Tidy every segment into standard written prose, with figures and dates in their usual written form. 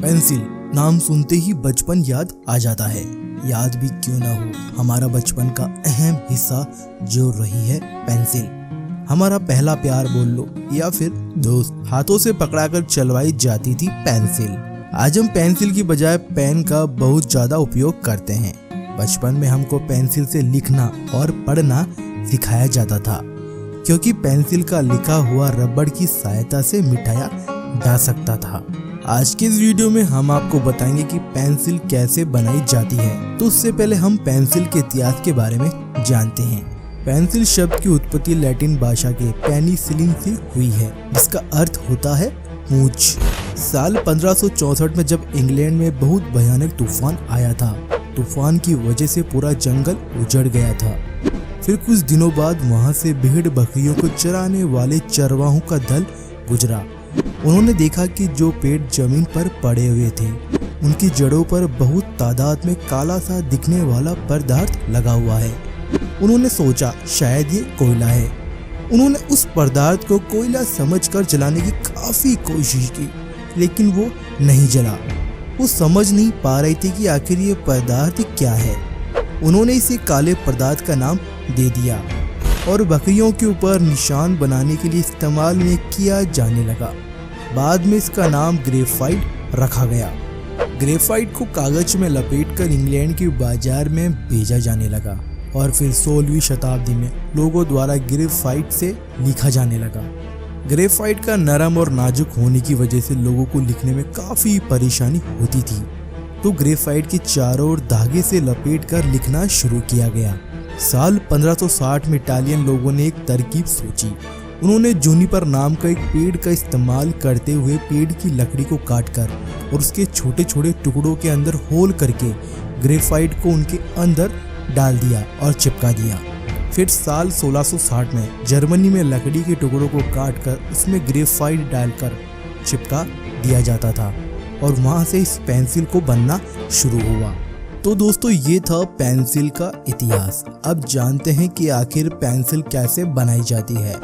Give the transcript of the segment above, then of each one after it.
Pencil नाम सुनते ही बचपन याद आ जाता है। याद भी क्यों ना हो, हमारा बचपन का अहम हिस्सा जो रही है पेंसिल। हमारा पहला प्यार बोल लो या फिर दोस्त, हाथों से पकड़ाकर चलवाई जाती थी पेंसिल। आज हम पेंसिल की बजाय पेन का बहुत ज्यादा उपयोग करते हैं। बचपन में हमको पेंसिल से लिखना और पढ़ना सिखाया जाता था, क्योंकि पेंसिल का लिखा हुआ रबड़ की सहायता से मिटाया जा सकता था। आज के इस वीडियो में हम आपको बताएंगे कि पेंसिल कैसे बनाई जाती है। तो उससे पहले हम पेंसिल के इतिहास के बारे में जानते हैं। पेंसिल शब्द की उत्पत्ति लैटिन भाषा के पेनिसिलिन से हुई है, जिसका अर्थ होता है मूंछ। साल 1564 में जब इंग्लैंड में बहुत भयानक तूफान आया था, तूफान की वजह से पूरा जंगल उजड़ गया था। फिर कुछ दिनों बाद वहां से भेड़ बकरियों को चराने वाले चरवाहों का दल गुजरा। उन्होंने देखा कि जो पेड़ जमीन पर पड़े हुए थे, उनकी जड़ों पर बहुत तादाद में काला सा दिखने वाला पदार्थ लगा हुआ है। उन्होंने सोचा शायद ये कोयला है। उन्होंने उस पदार्थ को कोयला समझकर जलाने की काफी कोशिश की, लेकिन वो नहीं जला। वो समझ नहीं पा रही थी कि आखिर ये पदार्थ क्या है। उन्होंने इसे काले पदार्थ का नाम दे दिया और बकरियों के ऊपर निशान बनाने के लिए इस्तेमाल में किया जाने लगा। बाद में इसका नाम ग्रेफाइट रखा गया। ग्रेफाइट को कागज में लपेटकर इंग्लैंड के बाजार में भेजा जाने लगा और फिर 16वीं शताब्दी में लोगों द्वारा ग्रेफाइट से लिखा जाने लगा। ग्रेफाइट का नरम और नाजुक होने की वजह से लोगों को लिखने में काफी परेशानी होती थी, तो ग्रेफाइट के चारों ओर धागे से लपेटकर लिखना शुरू किया गया। साल 1560 में इटालियन लोगों ने एक तरकीब सोची। उन्होंने जूनिपर नाम का एक पेड़ का इस्तेमाल करते हुए पेड़ की लकड़ी को काटकर और उसके छोटे छोटे टुकड़ों के अंदर होल करके ग्रेफाइट को उनके अंदर डाल दिया और चिपका दिया। फिर साल 1660 में जर्मनी में लकड़ी के टुकड़ों को काटकर उसमें ग्रेफाइट डालकर चिपका दिया जाता था और वहां से इस पेंसिल को बनना शुरू हुआ। तो दोस्तों, ये था पेंसिल का इतिहास। अब जानते हैं कि आखिर पेंसिल कैसे बनाई जाती है।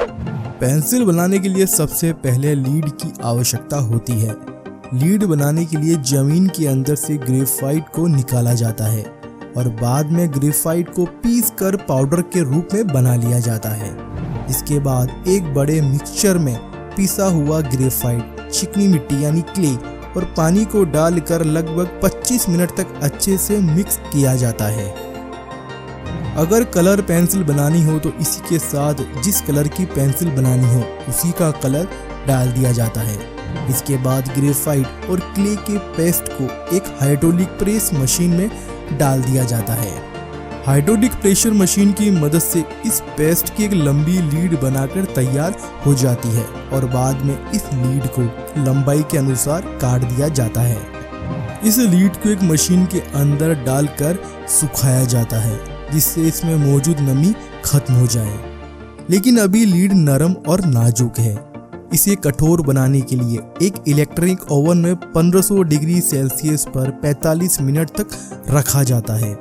पेंसिल बनाने के लिए सबसे पहले लीड की आवश्यकता होती है। लीड बनाने के लिए जमीन के अंदर से ग्रेफाइट को निकाला जाता है और बाद में ग्रेफाइट को पीस कर पाउडर के रूप में बना लिया जाता है। इसके बाद एक बड़े मिक्सचर में पिसा हुआ ग्रेफाइट, चिकनी मिट्टी यानी क्ले और पानी को डालकर लगभग 25 मिनट तक अच्छे से मिक्स किया जाता है। अगर कलर पेंसिल बनानी हो तो इसी के साथ जिस कलर की पेंसिल बनानी हो उसी का कलर डाल दिया जाता है। इसके बाद ग्रेफाइट और क्ले के पेस्ट को एक हाइड्रोलिक प्रेस मशीन में डाल दिया जाता है। हाइड्रोलिक प्रेशर मशीन की मदद से इस पेस्ट की एक लंबी लीड बनाकर तैयार हो जाती है और बाद में इस लीड को लंबाई के अनुसार काट दिया जाता है। इस लीड को एक मशीन के अंदर डालकर सुखाया जाता है, जिससे इसमें मौजूद नमी खत्म हो जाए। लेकिन अभी लीड नरम और नाजुक है। इसे कठोर बनाने के लिए एक इलेक्ट्रिक ओवन में 1500 डिग्री सेल्सियस पर 45 मिनट तक रखा जाता है।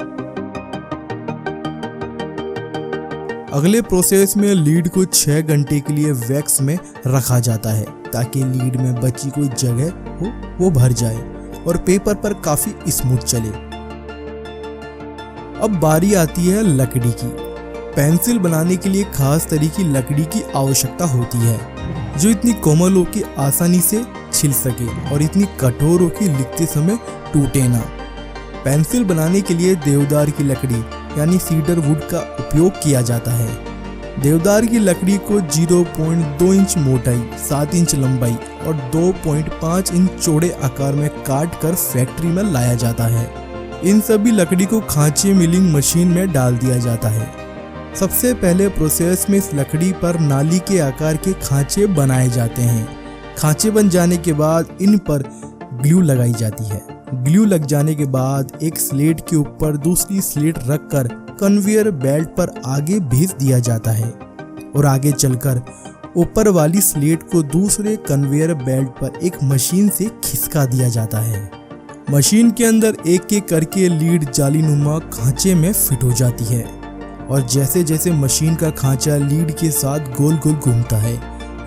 अगले प्रोसेस में लीड को 6 घंटे के लिए वैक्स में रखा जाता है, ताकि लीड में बची कोई जगह हो वो भर जाए और पेपर पर काफी स्मूथ चले। अब बारी आती है लकड़ी की। पेंसिल बनाने के लिए खास तरह की लकड़ी की आवश्यकता होती है, जो इतनी कोमल हो कि आसानी से छिल सके और इतनी कठोर हो कि लिखते समय टूटे ना। पेंसिल बनाने के लिए देवदार की लकड़ी यानी सीडर वुड का उपयोग किया जाता है। देवदार की लकड़ी को 0.2 इंच मोटाई, 7 इंच लंबाई और 2.5 इंच चौड़े आकार में काट कर फैक्ट्री में लाया जाता है। इन सभी लकड़ी को खांचे मिलिंग मशीन में डाल दिया जाता है। सबसे पहले प्रोसेस में इस लकड़ी पर नाली के आकार के खांचे बनाए जाते हैं। खांचे बन जाने के बाद इन पर ग्लू लगाई जाती है। ग्लू लग जाने के बाद एक स्लेट के ऊपर दूसरी स्लेट रखकर कन्वेयर बेल्ट पर आगे भेज दिया जाता है और आगे चलकर ऊपर वाली स्लेट को दूसरे कन्वेयर बेल्ट पर एक मशीन से खिसका दिया जाता है। मशीन के अंदर एक एक करके लीड जालीनुमा खांचे में फिट हो जाती है और जैसे जैसे मशीन का खांचा लीड के साथ गोल गोल घूमता है,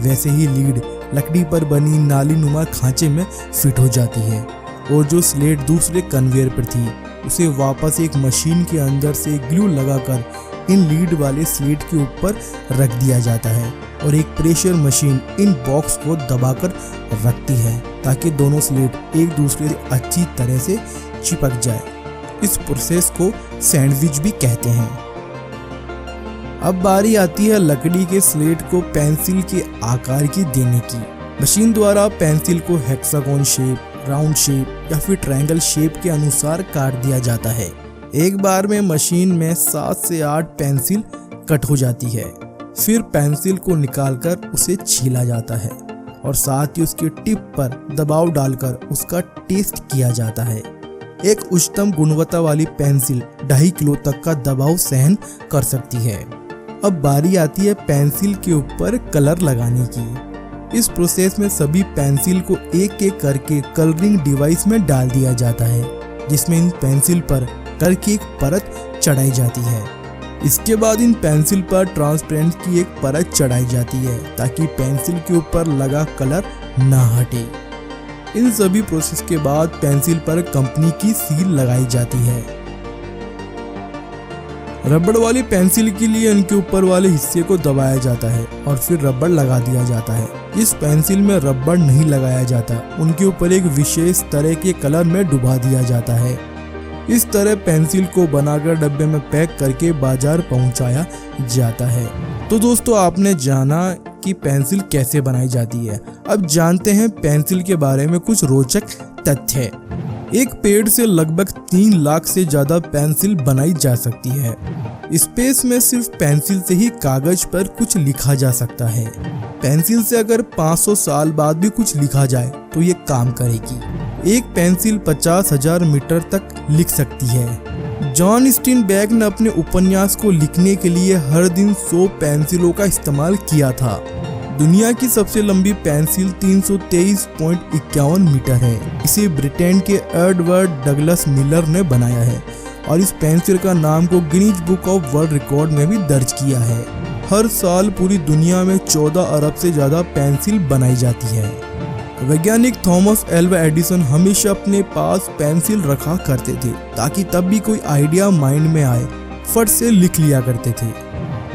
वैसे ही लीड लकड़ी पर बनी नालीनुमा खांचे में फिट हो जाती है और जो स्लेट दूसरे कन्वेयर पर थी उसे वापस एक मशीन के अंदर से ग्लू लगाकर इन लीड वाले स्लेट के ऊपर रख दिया जाता है और एक प्रेशर मशीन इन बॉक्स को दबाकर रखती है ताकि दोनों स्लेट एक दूसरे से अच्छी तरह से चिपक जाए। इस प्रोसेस को सैंडविच भी कहते हैं। अब बारी आती है लकड़ी के स्लेट को पेंसिल के आकार की देने की। मशीन द्वारा पेंसिल को हेक्सागोन शेप, राउंड शेप या फिर ट्रायंगल शेप के अनुसार काट दिया जाता है। एक बार में मशीन में 7 से 8 पेंसिल कट हो जाती है। फिर पेंसिल को निकालकर उसे छीला जाता है और साथ ही उसके टिप पर दबाव डालकर उसका टेस्ट किया जाता है। एक उच्चतम गुणवत्ता वाली पेंसिल 2.5 किलो तक का दबाव सहन कर सकती है। अब बारी आती है पेंसिल के ऊपर कलर लगाने की। इस प्रोसेस में सभी पेंसिल को एक एक करके कलरिंग डिवाइस में डाल दिया जाता है, जिसमें इन पेंसिल पर कलर की एक परत चढ़ाई जाती है। इसके बाद इन पेंसिल पर ट्रांसपेरेंट की एक परत चढ़ाई जाती है ताकि पेंसिल के ऊपर लगा कलर ना हटे। इन सभी प्रोसेस के बाद पेंसिल पर कंपनी की सील लगाई जाती है। रबड़ वाली पेंसिल के लिए इनके ऊपर वाले हिस्से को दबाया जाता है और फिर रबड़ लगा दिया जाता है। इस पेंसिल में रबड़ नहीं लगाया जाता, उनके ऊपर एक विशेष तरह के कलर में डुबा दिया जाता है। इस तरह पेंसिल को बनाकर डब्बे में पैक करके बाजार पहुंचाया जाता है। तो दोस्तों, आपने जाना कि पेंसिल कैसे बनाई जाती है। अब जानते हैं पेंसिल के बारे में कुछ रोचक तथ्य। एक पेड़ से लगभग 3 लाख से ज्यादा पेंसिल बनाई जा सकती है। स्पेस में सिर्फ पेंसिल से ही कागज पर कुछ लिखा जा सकता है। पेंसिल से अगर 500 साल बाद भी कुछ लिखा जाए तो ये काम करेगी। एक पेंसिल 50,000 मीटर तक लिख सकती है। जॉन स्टीनबैग ने अपने उपन्यास को लिखने के लिए हर दिन 100 पेंसिलों का इस्तेमाल किया था। दुनिया की सबसे लंबी पेंसिल 323.51 मीटर है। इसे ब्रिटेन के एडवर्ड डगलस मिलर ने बनाया है और इस पेंसिल का नाम को Guinness book of world record में भी दर्ज किया है। हर साल पूरी दुनिया में 14 अरब से ज्यादा पेंसिल बनाई जाती है। वैज्ञानिक थॉमस एल्वा एडिसन हमेशा अपने पास पेंसिल रखा करते थे ताकि तब भी कोई आइडिया माइंड में आए फट से लिख लिया करते थे।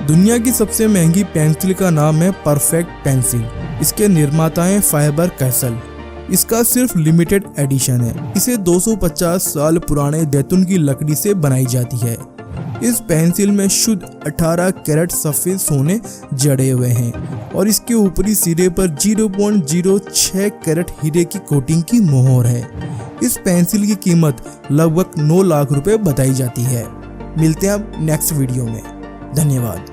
दुनिया की सबसे महंगी पेंसिल का नाम है परफेक्ट पेंसिल। इसके निर्माता हैं फाइबर कैसल। इसका सिर्फ लिमिटेड एडिशन है। इसे 250 साल पुराने जैतून की लकड़ी से बनाई जाती है। इस पेंसिल में शुद्ध 18 कैरेट सफेद सोने जड़े हुए हैं और इसके ऊपरी सिरे पर 0.06 कैरेट हीरे की कोटिंग की मोहर है। इस पेंसिल की कीमत लगभग 9 लाख रुपए बताई जाती है। मिलते हैं अब नेक्स्ट वीडियो में। धन्यवाद।